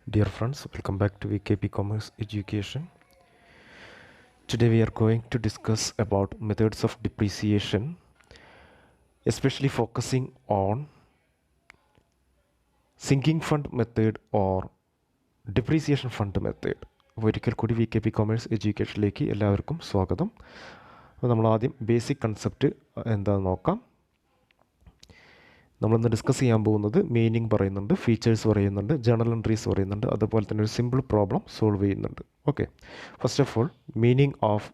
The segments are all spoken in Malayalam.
Dear friends, welcome back to VKP Commerce Education. Today we are going to discuss about methods of depreciation, especially focusing on sinking fund method or depreciation fund method. ഒരിക്കൽ കൂടി വി കെ പി കൊമേഴ്സ് എഡ്യൂക്കേഷനിലേക്ക് എല്ലാവർക്കും സ്വാഗതം. അപ്പോൾ നമ്മൾ ആദ്യം ബേസിക് കൺസെപ്റ്റ് എന്താണെന്ന് നോക്കാം. നമ്മളിന്ന് ഡിസ്കസ് ചെയ്യാൻ പോകുന്നത് മീനിങ് പറയുന്നുണ്ട്, ഫീച്ചേഴ്സ് പറയുന്നുണ്ട്, ജേണൽ എൻട്രീസ് പറയുന്നുണ്ട്, അതുപോലെ തന്നെ ഒരു സിമ്പിൾ പ്രോബ്ലം സോൾവ് ചെയ്യുന്നുണ്ട്. Okay, first of all meaning of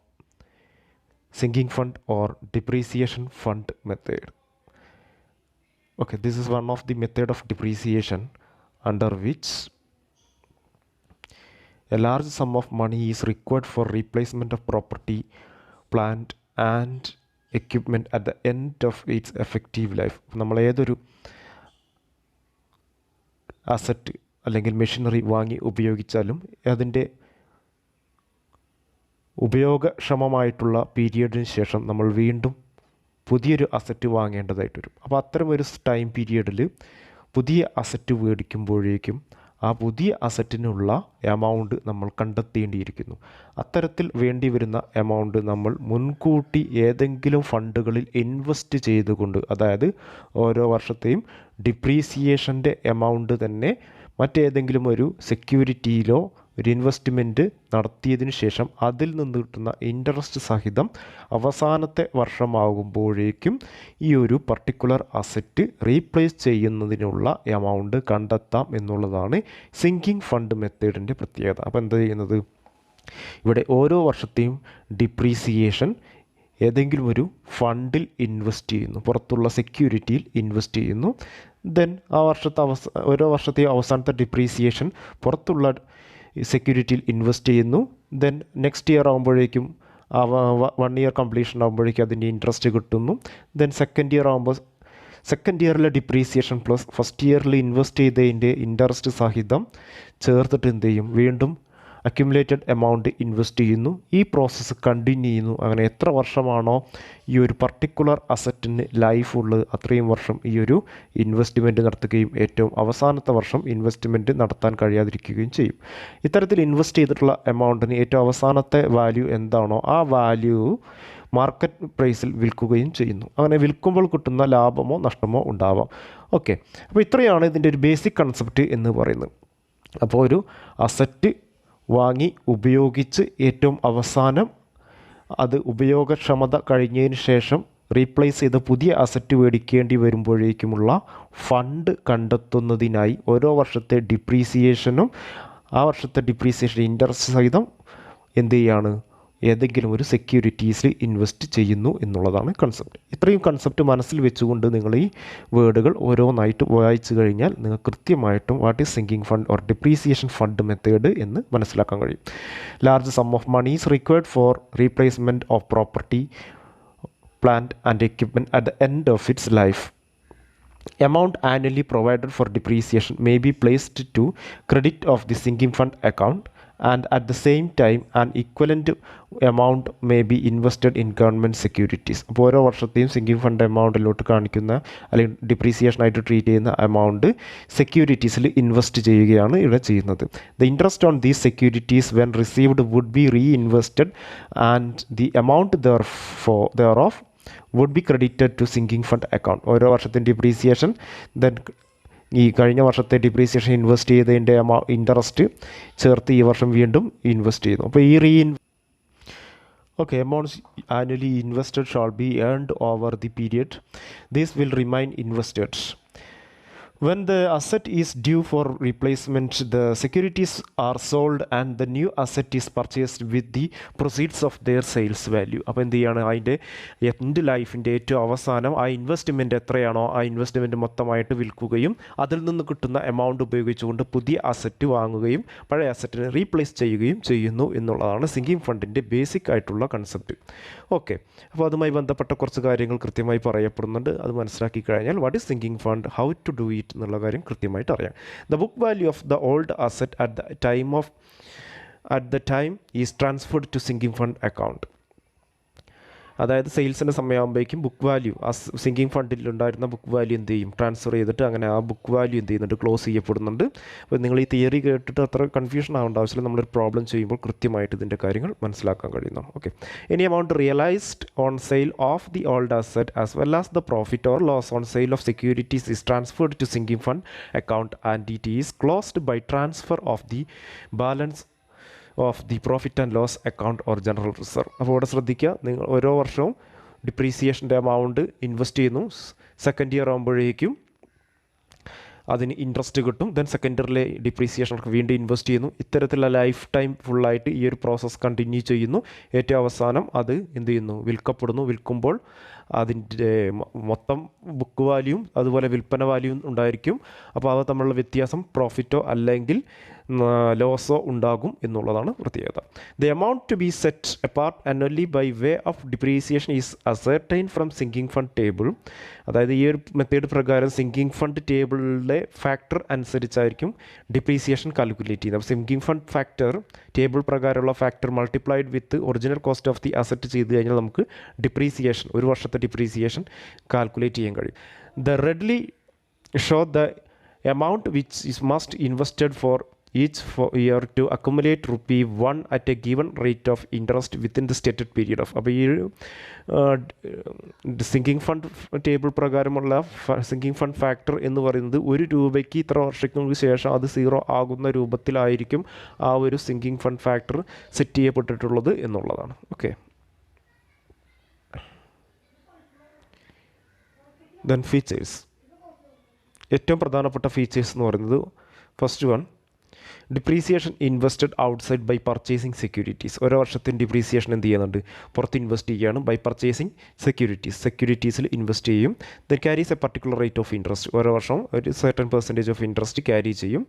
sinking fund or depreciation fund method. Okay, this is one of the method of depreciation under which a large sum of money is required for replacement of property, plant and equipment at the end of its effective life. നമ്മൾ ഏതൊരു അസറ്റ് അല്ലെങ്കിൽ മെഷീനറി വാങ്ങി ഉപയോഗിച്ചാലും അതിൻ്റെ ഉപയോഗക്ഷമമായിട്ടുള്ള പീരിയഡിന് ശേഷം നമ്മൾ വീണ്ടും പുതിയൊരു അസറ്റ് വാങ്ങേണ്ടതായിട്ട് വരും. അപ്പോൾ അത്തരമൊരു ടൈം പീരിയഡിൽ പുതിയ അസറ്റ് മേടിക്കുമ്പോഴേക്കും ആ പുതിയ അസറ്റിനുള്ള എമൗണ്ട് നമ്മൾ കണ്ടെത്തേണ്ടിയിരിക്കുന്നു. അത്തരത്തിൽ വേണ്ടി വരുന്ന എമൗണ്ട് നമ്മൾ മുൻകൂട്ടി ഏതെങ്കിലും ഫണ്ടുകളിൽ ഇൻവെസ്റ്റ് ചെയ്തുകൊണ്ട്, അതായത് ഓരോ വർഷത്തെയും ഡിപ്രീസിയേഷൻ്റെ എമൗണ്ട് തന്നെ മറ്റേതെങ്കിലും ഒരു സെക്യൂരിറ്റിയിലോ ഒരു ഇൻവെസ്റ്റ്മെൻറ്റ് നടത്തിയതിനു ശേഷം അതിൽ നിന്ന് കിട്ടുന്ന ഇൻട്രസ്റ്റ് സഹിതം അവസാനത്തെ വർഷമാകുമ്പോഴേക്കും ഈ ഒരു പർട്ടിക്കുലർ അസറ്റ് റീപ്ലേസ് ചെയ്യുന്നതിനുള്ള എമൗണ്ട് കണ്ടെത്താം എന്നുള്ളതാണ് സിങ്കിങ് ഫണ്ട് മെത്തേഡിൻ്റെ പ്രത്യേകത. അപ്പോൾ എന്താ ചെയ്യുന്നത്, ഇവിടെ ഓരോ വർഷത്തെയും ഡിപ്രീസിയേഷൻ ഏതെങ്കിലും ഒരു ഫണ്ടിൽ ഇൻവെസ്റ്റ് ചെയ്യുന്നു, പുറത്തുള്ള സെക്യൂരിറ്റിയിൽ ഇൻവെസ്റ്റ് ചെയ്യുന്നു. ദെൻ ആ വർഷത്തെ ഓരോ വർഷത്തെയും അവസാനത്തെ ഡിപ്രീസിയേഷൻ പുറത്തുള്ള സെക്യൂരിറ്റിയിൽ ഇൻവെസ്റ്റ് ചെയ്യുന്നു. ദെൻ നെക്സ്റ്റ് ഇയർ ആകുമ്പോഴേക്കും 1 ഇയർ കംപ്ലീഷൻ ആകുമ്പോഴേക്കും അതിൻ്റെ ഇൻട്രസ്റ്റ് കിട്ടുന്നു. ദെൻ സെക്കൻഡ് ഇയർ ആകുമ്പോൾ സെക്കൻഡ് ഇയറിലെ ഡിപ്രീസിയേഷൻ പ്ലസ് ഫസ്റ്റ് ഇയറിൽ ഇൻവെസ്റ്റ് ചെയ്തതിൻ്റെ ഇൻട്രസ്റ്റ് സഹിതം ചേർത്തിട്ട് എന്ത് ചെയ്യും, വീണ്ടും അക്യുമുലേറ്റഡ് എമൗണ്ട് ഇൻവെസ്റ്റ് ചെയ്യുന്നു. ഈ പ്രോസസ്സ് കണ്ടിന്യൂ ചെയ്യുന്നു. അങ്ങനെ എത്ര വർഷമാണോ ഈ ഒരു പർട്ടിക്കുലർ അസറ്റിന് ലൈഫ് ഉള്ളത് അത്രയും വർഷം ഈ ഒരു ഇൻവെസ്റ്റ്മെൻറ്റ് നടത്തുകയും ഏറ്റവും അവസാനത്തെ വർഷം ഇൻവെസ്റ്റ്മെൻറ്റ് നടത്താൻ കഴിയാതിരിക്കുകയും ചെയ്യും. ഇത്തരത്തിൽ ഇൻവെസ്റ്റ് ചെയ്തിട്ടുള്ള എമൗണ്ടിന് ഏറ്റവും അവസാനത്തെ വാല്യൂ എന്താണോ ആ വാല്യൂ മാർക്കറ്റ് പ്രൈസിൽ വിൽക്കുകയും ചെയ്യുന്നു. അങ്ങനെ വിൽക്കുമ്പോൾ കിട്ടുന്ന ലാഭമോ നഷ്ടമോ ഉണ്ടാവാം. ഓക്കെ, അപ്പോൾ ഇത്രയാണ് ഇതിൻ്റെ ഒരു ബേസിക് കൺസെപ്റ്റ് എന്ന് പറയുന്നത്. അപ്പോൾ ഒരു അസറ്റ് വാങ്ങി ഉപയോഗിച്ച് ഏറ്റവും അവസാനം അത് ഉപയോഗക്ഷമത കഴിഞ്ഞതിന് ശേഷം റീപ്ലേസ് ചെയ്ത് പുതിയ അസറ്റ് മേടിക്കേണ്ടി വരുമ്പോഴേക്കുമുള്ള ഫണ്ട് കണ്ടെത്തുന്നതിനായി ഓരോ വർഷത്തെ ഡിപ്രീസിയേഷനും ആ വർഷത്തെ ഡിപ്രീസിയേഷൻ ഇൻട്രസ്റ്റ് സഹിതം എന്ത് ചെയ്യാണ്, ഏതെങ്കിലും ഒരു സെക്യൂരിറ്റീസിൽ ഇൻവെസ്റ്റ് ചെയ്യുന്നു എന്നുള്ളതാണ് കൺസെപ്റ്റ്. ഇത്രയും കൺസെപ്റ്റ് മനസ്സിൽ വെച്ചുകൊണ്ട് നിങ്ങൾ ഈ വേർഡുകൾ ഓരോന്നായിട്ട് വായിച്ചു കഴിഞ്ഞാൽ നിങ്ങൾക്ക് കൃത്യമായിട്ടും what is sinking fund or depreciation fund method എന്ന് മനസ്സിലാക്കാൻ കഴിയും. Large sum of money is required for replacement of property, plant and equipment at the end of its life. Amount annually provided for depreciation may be placed to credit of the sinking fund account, and at the same time an equivalent amount may be invested in government securities. അപ്പോൾ ഓരോ വർഷത്തെയും സിങ്കിങ് ഫണ്ട് എമൗണ്ടിലോട്ട് കാണിക്കുന്ന അല്ലെങ്കിൽ ഡിപ്രീസിയേഷൻ ആയിട്ട് ട്രീറ്റ് ചെയ്യുന്ന എമൗണ്ട് സെക്യൂരിറ്റീസിൽ ഇൻവെസ്റ്റ് ചെയ്യുകയാണ് ഇവിടെ ചെയ്യുന്നത്. The interest on these securities when received would be reinvested and the amount thereof would be credited to sinking fund account. ഓരോ വർഷത്തെ ഡിപ്രീസിയേഷൻ ദെൻ ഈ കഴിഞ്ഞ വർഷത്തെ ഡിപ്രീസിയേഷൻ ഇൻവെസ്റ്റ് ചെയ്തതിൻ്റെ ഇൻട്രസ്റ്റ് ചേർത്ത് ഈ വർഷം വീണ്ടും ഇൻവെസ്റ്റ് ചെയ്യുന്നു. അപ്പോൾ ഈ amounts annually invested shall be earned over the period. This will remain invested. When the asset is due for replacement, the securities are sold and the new asset is purchased with the proceeds of their sales value. അപ്പോൾ എന്ത് ചെയ്യാണ്, അതിൻ്റെ എൻഡ് ലൈഫിൻ്റെ ഏറ്റവും അവസാനം ആ ഇൻവെസ്റ്റ്മെൻറ്റ് എത്രയാണോ ആ ഇൻവെസ്റ്റ്മെൻറ്റ് മൊത്തമായിട്ട് വിൽക്കുകയും അതിൽ നിന്ന് കിട്ടുന്ന എമൗണ്ട് ഉപയോഗിച്ചുകൊണ്ട് പുതിയ അസറ്റ് വാങ്ങുകയും പഴയ അസറ്റിനെ റീപ്ലേസ് ചെയ്യുകയും ചെയ്യുന്നു എന്നുള്ളതാണ് സിങ്കിങ് ഫണ്ടിൻ്റെ ബേസിക് ആയിട്ടുള്ള കൺസെപ്റ്റ്. ഓക്കെ, അപ്പോൾ അതുമായി ബന്ധപ്പെട്ട കുറച്ച് കാര്യങ്ങൾ കൃത്യമായി പറയപ്പെടുന്നുണ്ട്. അത് മനസ്സിലാക്കി കഴിഞ്ഞാൽ what is sinking fund, how to do it എന്നുള്ള കാര്യം കൃത്യമായിട്ട് അറിയാം. The book value of the old asset at the time is transferred to sinking fund account അതായത് സെയിൽസിൻ്റെ സമയമാകുമ്പോഴേക്കും ബുക്ക് വാല്യൂ ആ സിങ്കിങ് ഫണ്ടിലുണ്ടായിരുന്ന ബുക്ക് വാല്യൂ എന്ത് ചെയ്യും, ട്രാൻസ്ഫർ ചെയ്തിട്ട് അങ്ങനെ ആ ബുക്ക് വാല്യൂ എന്ത് ചെയ്യുന്നുണ്ട്, ക്ലോസ് ചെയ്യപ്പെടുന്നുണ്ട്. അപ്പോൾ നിങ്ങൾ ഈ തിയറി കേട്ടിട്ട് അത്ര കൺഫ്യൂഷൻ ആവേണ്ട ആവശ്യമില്ല. നമ്മളൊരു പ്രോബ്ലം ചെയ്യുമ്പോൾ കൃത്യമായിട്ട് ഇതിൻ്റെ കാര്യങ്ങൾ മനസ്സിലാക്കാൻ കഴിയുന്നു. Okay, any amount realised on sale of the old asset as well as the profit or loss on sale of securities is transferred to sinking fund account and it is closed by transfer of the balance of the profit and loss account or general reserve. അപ്പോൾ ഇവിടെ ശ്രദ്ധിക്കുക, നിങ്ങൾ ഓരോ വർഷവും ഡിപ്രീസിയേഷൻ്റെ എമൗണ്ട് ഇൻവെസ്റ്റ് ചെയ്യുന്നു. സെക്കൻഡ് ഇയർ ആകുമ്പോഴേക്കും അതിന് ഇൻട്രസ്റ്റ് കിട്ടും. ദെൻ സെക്കൻഡ് ഇയറിലെ ഡിപ്രീസിയേഷനൊക്കെ വീണ്ടും ഇൻവെസ്റ്റ് ചെയ്യുന്നു. ഇത്തരത്തിലുള്ള ലൈഫ് ടൈം ഫുള്ളായിട്ട് ഈ ഒരു പ്രോസസ്സ് കണ്ടിന്യൂ ചെയ്യുന്നു. ഏറ്റവും അവസാനം അത് എന്ത് ചെയ്യുന്നു, വിൽക്കപ്പെടുന്നു. വിൽക്കുമ്പോൾ അതിൻ്റെ മൊത്തം ബുക്ക് വാല്യൂവും അതുപോലെ വിൽപ്പന വാല്യൂവും ഉണ്ടായിരിക്കും. അപ്പോൾ അവ തമ്മിലുള്ള വ്യത്യാസം പ്രോഫിറ്റോ അല്ലെങ്കിൽ ലോസോ ഉണ്ടാകും എന്നുള്ളതാണ് പ്രത്യേകത. The amount to be set apart annually by way of depreciation is ascertain from sinking fund table. അതായത് ഈ ഒരു മെത്തേഡ് പ്രകാരം സിങ്കിങ് ഫണ്ട് ടേബിളിലെ ഫാക്ടർ അനുസരിച്ചായിരിക്കും ഡിപ്രീസിയേഷൻ കാൽക്കുലേറ്റ് ചെയ്യുന്നത്. അപ്പോൾ സിങ്കിങ് ഫണ്ട് ഫാക്ടർ ടേബിൾ പ്രകാരമുള്ള factor multiplied with original cost of the asset ചെയ്ത് കഴിഞ്ഞാൽ നമുക്ക് ഡിപ്രീസിയേഷൻ, ഒരു വർഷത്തെ ഡിപ്രീസിയേഷൻ കാൽക്കുലേറ്റ് ചെയ്യാൻ കഴിയും. The readily show the amount which is must invested for each year to accumulate ₹1 at a given rate of interest within the stated period of. അപ്പോൾ ഈ സിങ്കിങ് ഫണ്ട് ടേബിൾ പ്രകാരമുള്ള സിങ്കിങ് ഫണ്ട് ഫാക്ടർ എന്ന് പറയുന്നത് ₹1 ഇത്ര വർഷങ്ങൾക്ക് ശേഷം അത് 0 ആകുന്ന രൂപത്തിലായിരിക്കും ആ ഒരു സിങ്കിങ് ഫണ്ട് ഫാക്ടർ സെറ്റ് ചെയ്യപ്പെട്ടിട്ടുള്ളത് എന്നുള്ളതാണ്. Okay, then features. ഏറ്റവും പ്രധാനപ്പെട്ട ഫീച്ചേഴ്സ് എന്ന് പറയുന്നത്, first one, depreciation invested outside by purchasing securities. ഓരോ വർഷത്തിന് ഡിപ്രീസിയേഷൻ എന്ത് ചെയ്യുന്നുണ്ട്, പുറത്ത് ഇൻവെസ്റ്റ് ചെയ്യുകയാണ്. ബൈ പർച്ചേസിങ് സെക്യൂരിറ്റീസിൽ ഇൻവെസ്റ്റ് ചെയ്യും. Then carries a particular rate of interest. ഓരോ വർഷവും ഒരു certain percentage of interest carry ചെയ്യും.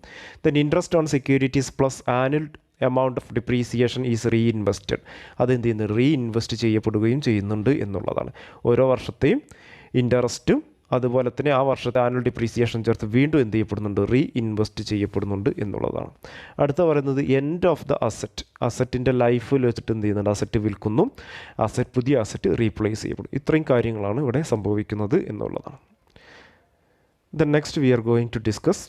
Then interest on securities plus annual amount of depreciation is reinvested. അതെന്ത് ചെയ്യുന്നു, റീഇൻവെസ്റ്റ് ചെയ്യപ്പെടുകയും ചെയ്യുന്നുണ്ട് എന്നുള്ളതാണ്. ഓരോ വർഷത്തെയും ഇൻട്രസ്റ്റും അതുപോലെ തന്നെ ആ വർഷത്തെ ആനുവൽ ഡിപ്രീസിയേഷൻ ചേർത്ത് വീണ്ടും എന്ത് ചെയ്യപ്പെടുന്നുണ്ട്, റീഇൻവെസ്റ്റ് ചെയ്യപ്പെടുന്നുണ്ട് എന്നുള്ളതാണ്. അടുത്ത പറയുന്നത് എൻഡ് ഓഫ് ദ അസറ്റ്. അസറ്റിൻ്റെ ലൈഫിൽ വെച്ചിട്ട് എന്ത് ചെയ്യുന്നുണ്ട്, അസറ്റ് വിൽക്കുന്നു, പുതിയ അസറ്റ് റീപ്ലേസ് ചെയ്യപ്പെടും. ഇത്രയും കാര്യങ്ങളാണ് ഇവിടെ സംഭവിക്കുന്നത് എന്നുള്ളതാണ്. Then next we are going to discuss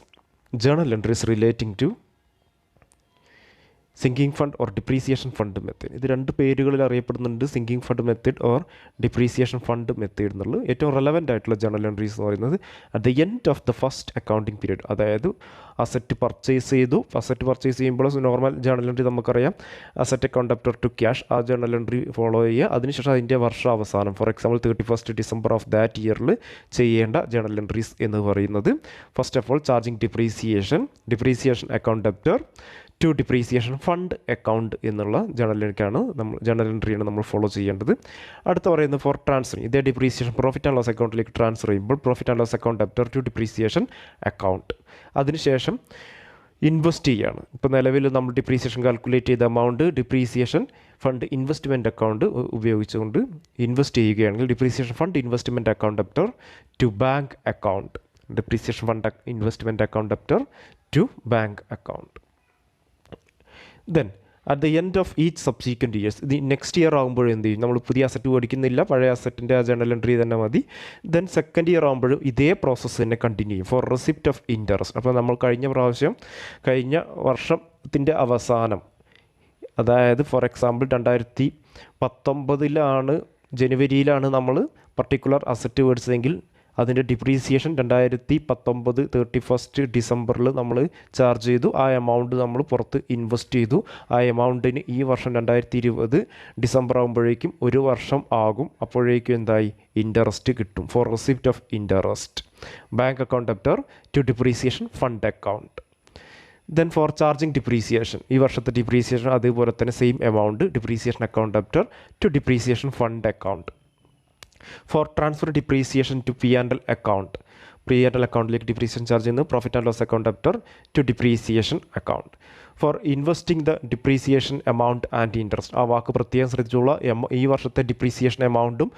journal entries relating to sinking fund or depreciation fund method. ഇത് രണ്ട് പേരുകളിൽ അറിയപ്പെടുന്നുണ്ട്, sinking fund method or depreciation fund method എന്നുള്ളത്. ഏറ്റവും റെലവൻ്റ് ആയിട്ടുള്ള ജേണൽ എൻട്രീസ് എന്ന് പറയുന്നത് at the end of the first accounting period. അതായത് അസറ്റ് പർച്ചേസ് ചെയ്തു. അസറ്റ് പർച്ചേസ് ചെയ്യുമ്പോൾ നോർമൽ ജേണൽ എൻട്രി നമുക്കറിയാം, അസറ്റ് അക്കൗണ്ട് അപ്റ്റർ ടു ക്യാഷ്. ആ ജേണൽ എൻട്രി ഫോളോ ചെയ്യുക. അതിനുശേഷം അതിൻ്റെ വർഷാവസാനം, for example 31st December of that ഇയറിൽ ചെയ്യേണ്ട ജേണൽ എൻട്രീസ് എന്ന് പറയുന്നത്, first of all charging depreciation account അപ്റ്റർ to depreciation fund account എന്നുള്ള ജേണൽ എൻട്രിയാണ് നമ്മൾ ഫോളോ ചെയ്യേണ്ടത്. അടുത്ത പറയുന്നത് ഫോർ ട്രാൻസ്ഫറിങ്, ഇതേ ഡിപ്രീസിയേഷൻ പ്രോഫിറ്റ് ആൻഡ് ലോസ് അക്കൗണ്ടിലേക്ക് ട്രാൻസ്ഫർ ചെയ്യുമ്പോൾ profit and loss account അപ്റ്റർ to depreciation account. അതിനുശേഷം ഇൻവെസ്റ്റ് ചെയ്യുകയാണ്. ഇപ്പോൾ നിലവിൽ നമ്മൾ ഡിപ്രീസിയേഷൻ കാൽക്കുലേറ്റ് ചെയ്ത amount depreciation fund investment account ഉപയോഗിച്ചുകൊണ്ട് ഇൻവെസ്റ്റ് ചെയ്യുകയാണെങ്കിൽ depreciation fund investment account അപ്റ്റർ to bank account. Depreciation fund investment account അപ്റ്റർ to bank account. Then at the end of each subsequent years, ഇത് നെക്സ്റ്റ് ഇയർ ആകുമ്പോഴും എന്ത് ചെയ്യും, നമ്മൾ പുതിയ അസറ്റ് മേടിക്കുന്നില്ല, പഴയ അസറ്റിൻ്റെ ആ ജേണൽ എൻട്രി തന്നെ മതി. ദെൻ സെക്കൻഡ് ഇയർ ആകുമ്പോഴും ഇതേ പ്രോസസ്സ് തന്നെ കണ്ടിന്യൂ ചെയ്യും ഫോർ റെസിപ്റ്റ് ഓഫ് ഇൻട്രസ്റ്റ്. അപ്പോൾ നമ്മൾ കഴിഞ്ഞ വർഷത്തിൻ്റെ അവസാനം, അതായത് ഫോർ എക്സാമ്പിൾ 2019 ജനുവരിയിലാണ് നമ്മൾ പർട്ടിക്കുലർ അസറ്റ് മേടിച്ചതെങ്കിൽ അതിൻ്റെ ഡിപ്രീസിയേഷൻ 2019 31st December നമ്മൾ ചാർജ് ചെയ്തു. ആ എമൗണ്ട് നമ്മൾ പുറത്ത് ഇൻവെസ്റ്റ് ചെയ്തു. ആ എമൗണ്ടിന് ഈ വർഷം 2020 December ആകുമ്പോഴേക്കും ഒരു വർഷം ആകും. അപ്പോഴേക്കും എന്തായി, ഇൻട്രസ്റ്റ് കിട്ടും. For receipt of interest bank account അപ്റ്റർ to depreciation fund account. Then for charging depreciation, ഈ വർഷത്തെ ഡിപ്രീസിയേഷൻ അതേപോലെ തന്നെ same amount depreciation account അപ്റ്റർ to depreciation fund account. For transfer depreciation to P&L account, P&L അക്കൗണ്ടിലേക്ക് ഡിപ്രീസിയേഷൻ ചാർജ് ചെയ്യുന്നു. Profit and loss account അപ്റ്റർ to depreciation account. For investing the depreciation amount and interest, ആ വാക്ക് പ്രത്യേകം ശ്രദ്ധിച്ചുള്ള, ഈ വർഷത്തെ ഡിപ്രീസിയേഷൻ എമൗണ്ടും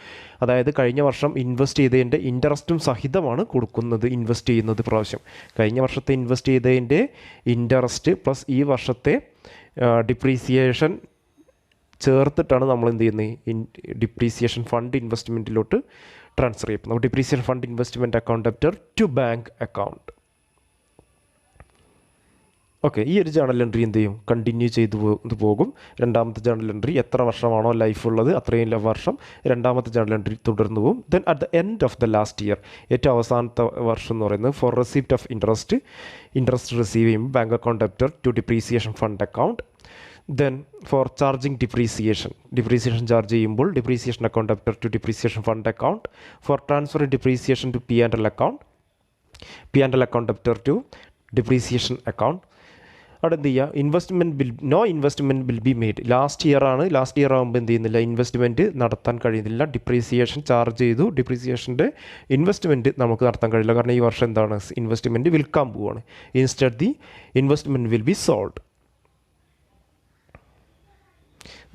അതായത് കഴിഞ്ഞ വർഷം ഇൻവെസ്റ്റ് ചെയ്തതിൻ്റെ ഇൻട്രസ്റ്റും സഹിതമാണ് കൊടുക്കുന്നത്. ഇൻവെസ്റ്റ് ചെയ്യുന്നത് പ്രാവശ്യം കഴിഞ്ഞ വർഷത്തെ ഇൻവെസ്റ്റ് ചെയ്തതിൻ്റെ ഇൻട്രസ്റ്റ് പ്ലസ് ഈ വർഷത്തെ ഡിപ്രീസിയേഷൻ ചേർത്തിട്ടാണ് നമ്മൾ എന്ത് ചെയ്യുന്നത് ഡിപ്രീസിയേഷൻ ഫണ്ട് ഇൻവെസ്റ്റ്മെൻറ്റിലോട്ട് ട്രാൻസ്ഫർ ചെയ്യപ്പെടുന്നത്. Depreciation fund investment account debtor to bank account. Okay, ഈ ഒരു ജേണൽ എൻട്രി എന്ത് ചെയ്യും, കണ്ടിന്യൂ ചെയ്ത് പോകും. രണ്ടാമത്തെ ജേണൽ എൻട്രി എത്ര വർഷമാണോ ലൈഫ് ഉള്ളത് അത്രയും വർഷം രണ്ടാമത്തെ ജേണൽ എൻട്രി തുടർന്നു പോകും. Then at the end of the last year, ഏറ്റവും അവസാനത്തെ വർഷം എന്ന് പറയുന്നത് for receipt of interest receive ചെയ്യുമ്പോൾ bank account debtor to depreciation fund account. Then for charging depreciation charge ചെയ്യുമ്പോൾ depreciation account debtor to depreciation fund account. For transfer depreciation to P&L account debtor to depreciation account. അവിടെ എന്ത് ചെയ്യുക, no investment will be made. Last year ആകുമ്പോൾ എന്ത് ചെയ്യുന്നില്ല, ഇൻവെസ്റ്റ്മെൻറ്റ് നടത്താൻ കഴിയുന്നില്ല. ഡിപ്രീസിയേഷൻ ചാർജ് ചെയ്തു, ഡിപ്രീസിയേഷൻ്റെ ഇൻവെസ്റ്റ്മെൻറ്റ് നമുക്ക് നടത്താൻ കഴിയില്ല, കാരണം ഈ വർഷം എന്താണ്, ഇൻവെസ്റ്റ്മെൻറ്റ് വിൽക്കാൻ പോവുകയാണ്. Instead the investment will be sold.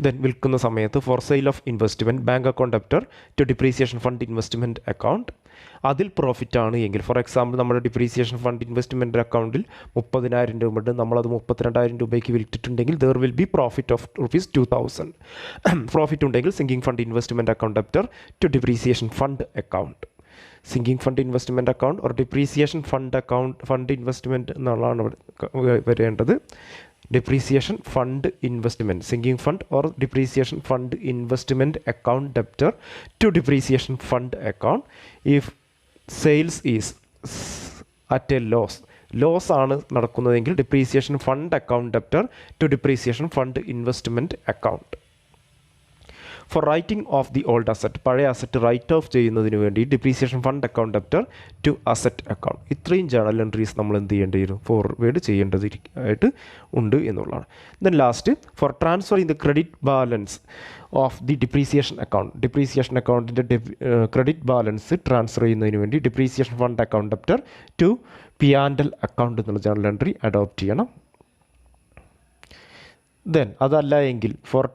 Then വിൽക്കുന്ന സമയത്ത് for sale of investment bank account debtor to depreciation fund investment account. അതിൽ പ്രോഫിറ്റ് ആണ് എങ്കിൽ, ഫോർ എക്സാമ്പിൾ നമ്മുടെ ഡിപ്രീസിയേഷൻ ഫണ്ട് ഇൻവെസ്റ്റ്മെൻറ്റ് അക്കൗണ്ടിൽ 30,000 രൂപ ഉണ്ട്, നമ്മളത് 32,000 രൂപയ്ക്ക് വിറ്റിട്ടുണ്ടെങ്കിൽ there will be profit of ₹2,000. Profit ഉണ്ടെങ്കിൽ sinking fund investment account debtor to depreciation fund account. Sinking fund investment account or depreciation fund investment എന്നുള്ളതാണ് വരേണ്ടത്. Depreciation fund investment, sinking fund or depreciation fund investment account debtor to depreciation fund account. If sales is at a loss ആണ് നടക്കുന്നതെങ്കിൽ depreciation fund account debtor to depreciation fund investment account. For writing off the old asset, പഴയ അസറ്റ് റൈറ്റ് ഓഫ് ചെയ്യുന്നതിന് വേണ്ടി depreciation fund account debtor to asset account. ഇത്രയും ജേണൽ എൻട്രീസ് നമ്മൾ എന്ത് ചെയ്യേണ്ടി വരും, ഫോർവേഡ് ചെയ്യേണ്ടതായിട്ട് ഉണ്ട് എന്നുള്ളതാണ്. Then last for transferring the credit balance of the depreciation account, depreciation അക്കൗണ്ടിൻ്റെ ക്രെഡിറ്റ് ബാലൻസ് ട്രാൻസ്ഫർ ചെയ്യുന്നതിന് വേണ്ടി depreciation fund account debtor to P&L account എന്നുള്ള ജേണൽ എൻട്രി അഡോപ്റ്റ് ചെയ്യണം. ദെൻ അതല്ല എങ്കിൽ ഫോർ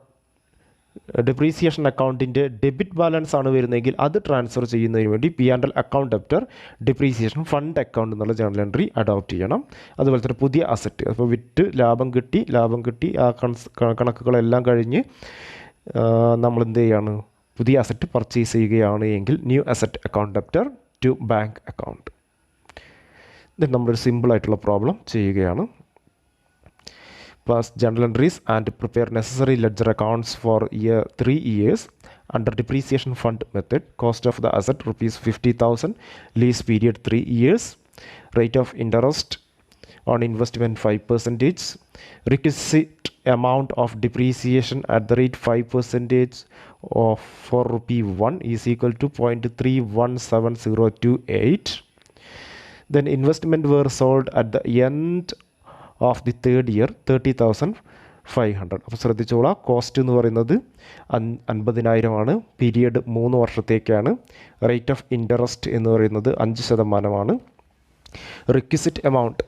ഡിപ്രീസിയേഷൻ അക്കൗണ്ടിൻ്റെ ഡെബിറ്റ് ബാലൻസ് ആണ് വരുന്നതെങ്കിൽ അത് ട്രാൻസ്ഫർ ചെയ്യുന്നതിന് വേണ്ടി P&L account debtor depreciation fund account എന്നുള്ള ജേണൽ എൻട്രി അഡോപ്റ്റ് ചെയ്യണം. അതുപോലെ തന്നെ പുതിയ അസറ്റ്, അപ്പോൾ വിറ്റ് ലാഭം കിട്ടി ആ കണക്കുകളെല്ലാം കഴിഞ്ഞ് നമ്മൾ എന്ത് ചെയ്യാണ്, പുതിയ അസറ്റ് പർച്ചേസ് ചെയ്യുകയാണ് എങ്കിൽ new asset account debtor to bank account. ഇത് നമ്മളൊരു സിമ്പിളായിട്ടുള്ള പ്രോബ്ലം ചെയ്യുകയാണ്. Pass journal entries and prepare necessary ledger accounts for 3 years under depreciation fund method. Cost of the asset ₹50,000. Lease period 3 years. Rate of interest on investment 5%. Requisite amount of depreciation at the rate 5% of for ₹1 is equal to 0.317028. Then investment were sold at the end of the third year 30,500. അപ്പോൾ ശ്രദ്ധിച്ചോളാം, കോസ്റ്റ് എന്ന് പറയുന്നത് 50,000 പീരിയഡ് 3 വർഷത്തേക്കാണ്. റേറ്റ് ഓഫ് ഇൻട്രസ്റ്റ് എന്ന് പറയുന്നത് 5%. റിക്വിസിറ്റ് എമൗണ്ട്,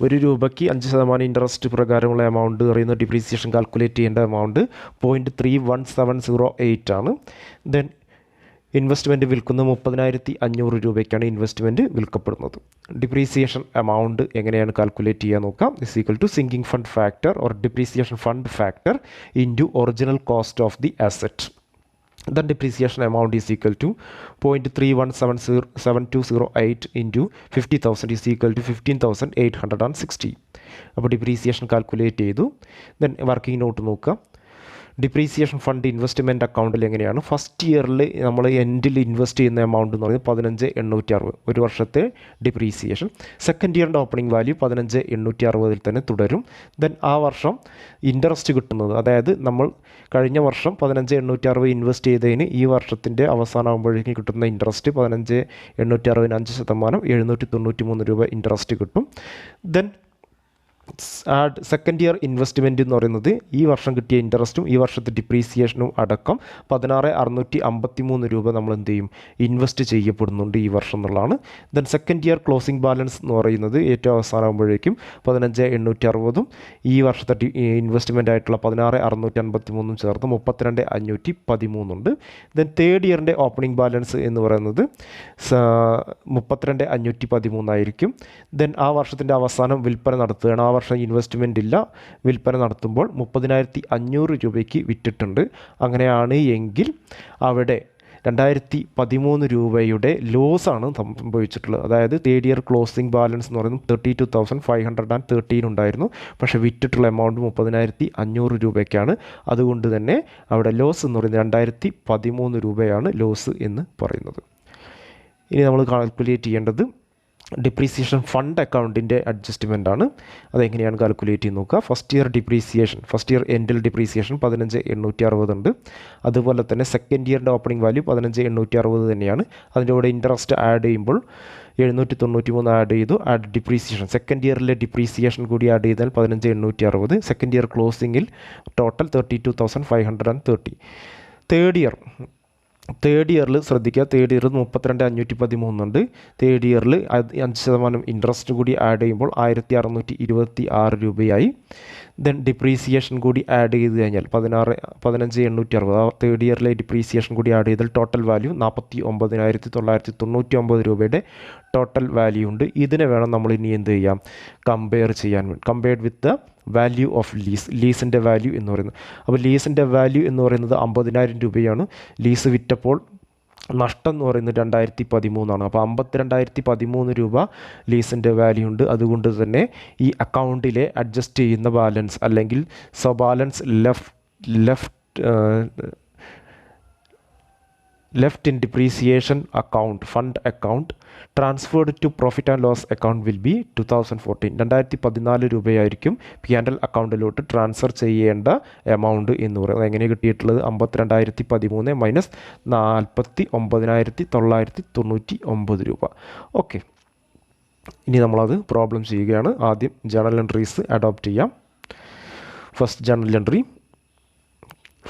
₹1 5% ഇൻട്രസ്റ്റ് പ്രകാരമുള്ള എമൗണ്ട് പറയുന്നത് ഡിപ്രീസിയേഷൻ കാൽക്കുലേറ്റ് ചെയ്യേണ്ട എമൗണ്ട് 0.317008 ആണ്. ദെൻ ഇൻവെസ്റ്റ്മെൻറ്റ് വിൽക്കുന്നത് 30,500 രൂപയ്ക്കാണ് ഇൻവെസ്റ്റ്മെൻറ്റ് വിൽക്കപ്പെടുന്നത്. ഡിപ്രീസിയേഷൻ എമൗണ്ട് എങ്ങനെയാണ് കാൽക്കുലേറ്റ് ചെയ്യാൻ നോക്കാം. Is equal to sinking fund factor or depreciation fund factor into original cost of the asset. Then depreciation amount is equal to 0.317208 into 50,000 is equal to 15,860. അപ്പോൾ ഡിപ്രീസിയേഷൻ കാൽക്കുലേറ്റ് ചെയ്തു. ദെൻ വർക്കിംഗ് നോട്ട് നോക്കുക. ഡിപ്രീസിയേഷൻ ഫണ്ട് ഇൻവെസ്റ്റ്മെൻറ്റ് അക്കൗണ്ടിൽ എങ്ങനെയാണ്, ഫസ്റ്റ് ഇയറിൽ നമ്മൾ എൻഡിൽ ഇൻവെസ്റ്റ് ചെയ്യുന്ന എമൗണ്ട് എന്ന് പറയുന്നത് 15,860, ഒരു വർഷത്തെ ഡിപ്രീസിയേഷൻ. സെക്കൻഡ് ഇയറിൻ്റെ ഓപ്പണിംഗ് വാല്യൂ 15,860 തന്നെ തുടരും. ദെൻ ആ വർഷം ഇൻട്രസ്റ്റ് കിട്ടുന്നത്, അതായത് നമ്മൾ കഴിഞ്ഞ വർഷം 15,860 ഇൻവെസ്റ്റ് ചെയ്തതിന് ഈ വർഷത്തിൻ്റെ അവസാനമാകുമ്പോഴേക്കും കിട്ടുന്ന ഇൻട്രസ്റ്റ് 15,860 5%, 793 രൂപ ഇൻട്രസ്റ്റ് കിട്ടും. ദെൻ സെക്കൻഡ് ഇയർ ഇൻവെസ്റ്റ്മെൻറ്റ് എന്ന് പറയുന്നത് ഈ വർഷം കിട്ടിയ ഇൻട്രസ്റ്റും ഈ വർഷത്തെ ഡിപ്രീസിയേഷനും അടക്കം 16,653 രൂപ നമ്മൾ എന്ത് ചെയ്യും, ഇൻവെസ്റ്റ് ചെയ്യപ്പെടുന്നുണ്ട് ഈ വർഷം എന്നുള്ളതാണ്. Then second year closing balance എന്ന് പറയുന്നത് ഏറ്റവും അവസാനമാകുമ്പോഴേക്കും 15,860 ഈ വർഷത്തെ ഇൻവെസ്റ്റ്മെൻ്റ് ആയിട്ടുള്ള 16,653 ചേർത്ത് 32,513 ഉണ്ട്. ദെൻ തേർഡ് ഇയറിൻ്റെ ഓപ്പണിംഗ് ബാലൻസ് എന്ന് പറയുന്നത് 32,513 ആയിരിക്കും. ദെൻ ആ വർഷത്തിൻ്റെ അവസാനം വിൽപ്പന നടത്തുകയാണ്, ആ വർഷം ഇൻവെസ്റ്റ്മെൻ്റ് ഇല്ല, വിൽപ്പന നടത്തുമ്പോൾ 30,500 രൂപയ്ക്ക് വിറ്റിട്ടുണ്ട്. അങ്ങനെയാണ് എങ്കിൽ അവിടെ 2013 രൂപയുടെ ലോസാണ് സംഭവിച്ചിട്ടുള്ളത്. അതായത് തേർഡ് ഇയർ ക്ലോസിംഗ് ബാലൻസ് എന്ന് പറയുന്നത് 32,513 ഉണ്ടായിരുന്നു. പക്ഷേ വിറ്റിട്ടുള്ള എമൗണ്ട് 30,500 രൂപയ്ക്കാണ്. അതുകൊണ്ട് തന്നെ അവിടെ ലോസ് എന്ന് പറയുന്നത് 2013 രൂപയാണ് ലോസ് എന്ന് പറയുന്നത്. ഇനി നമ്മൾ കാൽക്കുലേറ്റ് ചെയ്യേണ്ടത് ഡിപ്രീസിയേഷൻ ഫണ്ട് അക്കൗണ്ടിൻ്റെ അഡ്ജസ്റ്റ്മെൻ്റ് ആണ്. അതെങ്ങനെയാണ് കാൽക്കുലേറ്റ് ചെയ്ത് നോക്കുക. ഫസ്റ്റ് ഇയർ എൻഡിൽ ഡിപ്രീസിയേഷൻ 15,860 ഉണ്ട്. അതുപോലെ തന്നെ സെക്കൻഡ് ഇയറിൻ്റെ ഓപ്പണിംഗ് വാല്യൂ 15,860 തന്നെയാണ്. അതിൻ്റെ കൂടെ ഇൻട്രസ്റ്റ് ആഡ് ചെയ്യുമ്പോൾ 793 ആഡ് ചെയ്തു. ഡിപ്രീസിയേഷൻ സെക്കൻഡ് ഇയറിലെ ഡിപ്രീസിയേഷൻ കൂടി ആഡ് ചെയ്താൽ 15,860. സെക്കൻഡ് ഇയർ ക്ലോസിങ്ങിൽ ടോട്ടൽ 32,530. തേർഡ് ഇയറിൽ ശ്രദ്ധിക്കുക, തേർഡ് ഇയറിൽ 32,513 ഉണ്ട്. തേർഡ് ഇയറിൽ 5% ഇൻട്രസ്റ്റ് കൂടി ആഡ് ചെയ്യുമ്പോൾ 1,626 രൂപയായി. ദെൻ ഡിപ്രീസിയേഷൻ കൂടി ആഡ് ചെയ്ത് കഴിഞ്ഞാൽ 15,860. ആ തേർഡ് ഇയറിലെ ഡിപ്രീസിയേഷൻ കൂടി ആഡ് ചെയ്താൽ ടോട്ടൽ വാല്യൂ 49,999 രൂപയുടെ ടോട്ടൽ വാല്യൂ ഉണ്ട്. ഇതിനെ വേണം നമ്മൾ ഇനി എന്ത് ചെയ്യാം, compared with the value of ലീസിൻ്റെ വാല്യൂ എന്ന് പറയുന്നത്. അപ്പോൾ ലീസിൻ്റെ വാല്യൂ എന്ന് പറയുന്നത് 50,000 രൂപയാണ്. ലീസ് വിറ്റപ്പോൾ നഷ്ടം എന്ന് പറയുന്നത് 2013 അപ്പോൾ 52,013 രൂപ ലീസിൻ്റെ വാല്യൂ ഉണ്ട്. അതുകൊണ്ട് തന്നെ ഈ അക്കൗണ്ടിലെ അഡ്ജസ്റ്റ് ചെയ്യുന്ന ബാലൻസ് അല്ലെങ്കിൽ balance left in depreciation account fund account transferred to profit and loss account will be 2014 രൂപയായിരിക്കും P&L അക്കൗണ്ടിലോട്ട് ട്രാൻസ്ഫർ ചെയ്യേണ്ട എമൗണ്ട് എന്ന് പറയുന്നത്. എങ്ങനെ കിട്ടിയിട്ടുള്ളത് 52,013 മൈനസ് 49,999 രൂപ. ഓക്കെ, ഇനി നമ്മളത് പ്രോബ്ലം ചെയ്യുകയാണ്. ആദ്യം ജേണൽ എൻട്രീസ് അഡോപ്റ്റ് ചെയ്യാം. ഫസ്റ്റ് ജേണൽ എൻട്രി,